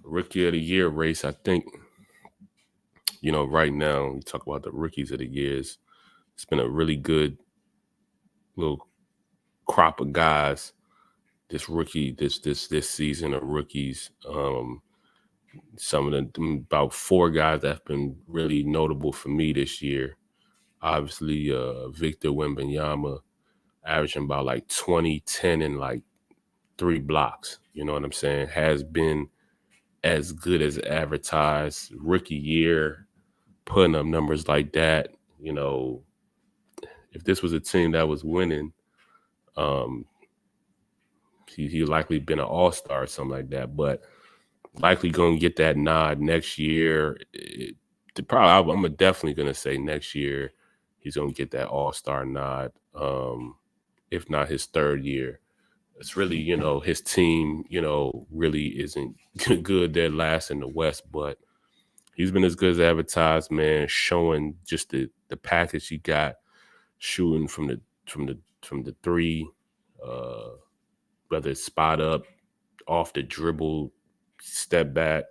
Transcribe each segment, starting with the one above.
Rookie of the Year race, I think, right now, we talk about the rookies of the years. It's been a really good little crop of guys. This season of rookies. Some of them, about four guys that have been really notable for me this year. Obviously, Victor Wembanyama averaging about like 20, 10, and like 3 blocks. You know what I'm saying? Has been as good as advertised. Rookie year, putting up numbers like that. If this was a team that was winning, um, he likely been an all-star or something like that. But likely going to get that nod next year. I'm definitely going to say next year he's going to get that all-star nod, if not his third year. It's really, his team, really isn't good. They're last in the West, but he's been as good as advertised, man, showing just the package he got, shooting from the three, uh, whether it's spot up, off the dribble, step back,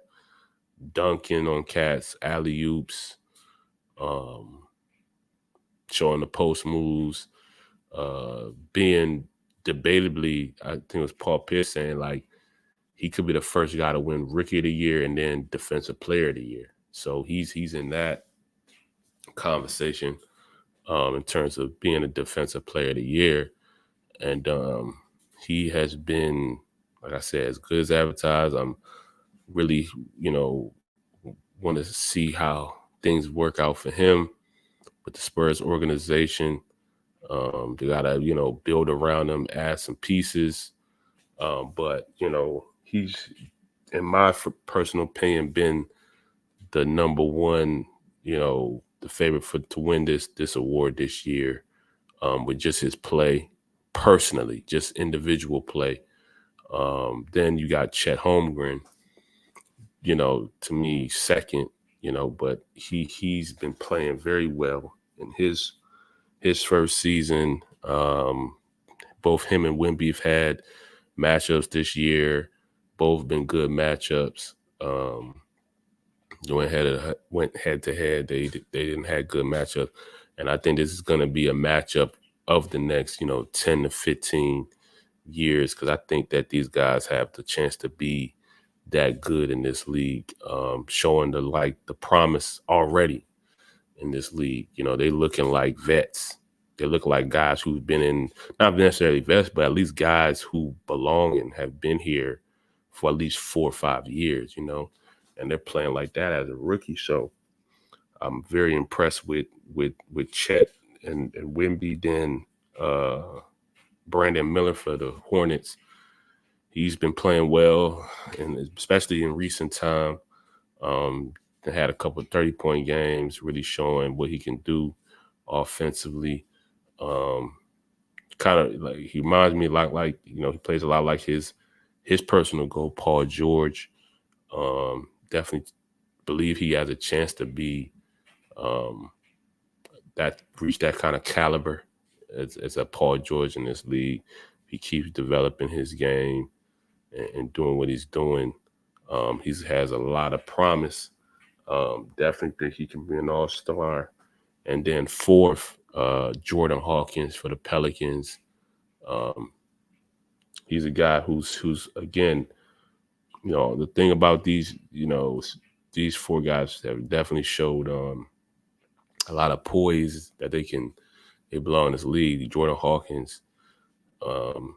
dunking on cats, alley oops, um, showing the post moves, being debatably, I think it was Paul Pierce saying like he could be the first guy to win Rookie of the Year and then Defensive Player of the Year. So he's in that conversation, in terms of being a Defensive Player of the Year, and he has been, like I said, as good as advertised. I'm really, want to see how things work out for him with the Spurs organization. They gotta, build around him, add some pieces. But he's, in my personal opinion, been the number one, the favorite to win this award this year, with just his play, personally, just individual play. Then you got Chet Holmgren, to me second, but he's been playing very well in his first season. Both him and Wemby have had matchups this year. Both been good matchups. Went head to head. They didn't have good matchups, and I think this is going to be a matchup of the next 10 to 15 years, because I think that these guys have the chance to be that good in this league, showing the promise already in this league. They looking like vets. They look like guys who've been in, not necessarily vets, but at least guys who belong and have been here for at least 4 or 5 years, and they're playing like that as a rookie. So I'm very impressed with Chet and Wemby. Then Brandon Miller for the Hornets. He's been playing well, and especially in recent time. They had a couple of 30-point games, really showing what he can do offensively. Kind of like, he reminds me he plays a lot like his personal goal, Paul George. Definitely believe he has a chance to be, reach that kind of caliber as a Paul George in this league. He keeps developing his game and doing what he's doing. He has a lot of promise. Definitely think he can be an all-star. And then fourth, Jordan Hawkins for the Pelicans. Um, he's a guy who's again, the thing about these four guys have definitely showed a lot of poise that they belong in this league. Jordan Hawkins, um,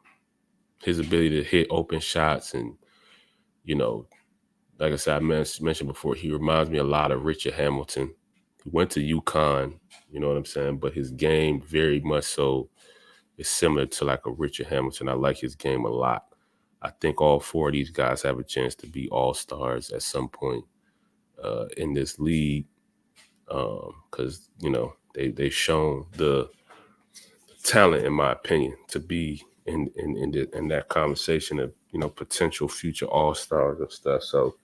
his ability to hit open shots, and like I said, I mentioned before, he reminds me a lot of Richard Hamilton. He went to UConn, you know what I'm saying? But his game very much so is similar to like a Richard Hamilton. I like his game a lot. I think all four of these guys have a chance to be all-stars at some point in this league, because, they've shown the talent, in my opinion, to be in that conversation of, potential future all-stars and stuff. So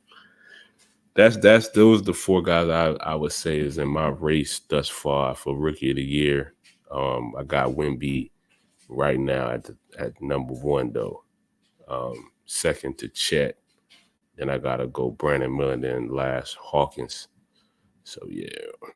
those are the four guys I would say is in my race thus far for Rookie of the Year. I got Wemby right now at number one though. Second to Chet, Then I gotta go Brandon Miller, then last Hawkins. So yeah.